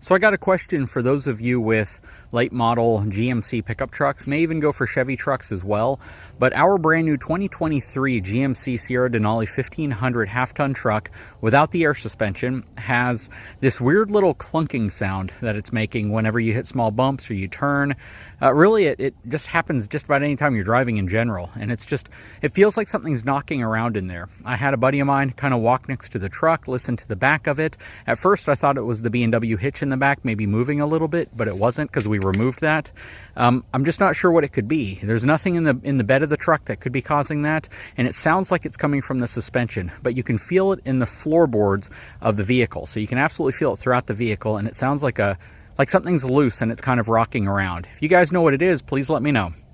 So I got a question for those of you with late model GMC pickup trucks, may even go for Chevy trucks as well, but our brand new 2023 GMC Sierra Denali 1500 half-ton truck without the air suspension has this weird little clunking sound that it's making whenever you hit small bumps or you turn. Really, it just happens just about any time you're driving in general, and it feels like something's knocking around in there. I had a buddy of mine kind of walk next to the truck, listen to the back of it. At first I thought it was the B&W hitch in the back maybe moving a little bit, but it wasn't because we removed that. I'm just not sure what it could be. There's nothing in the bed of the truck that could be causing that, and it sounds like it's coming from the suspension, but you can feel it in the floorboards of the vehicle. So you can absolutely feel it throughout the vehicle, and it sounds like something's loose and it's kind of rocking around. If you guys know what it is, please let me know.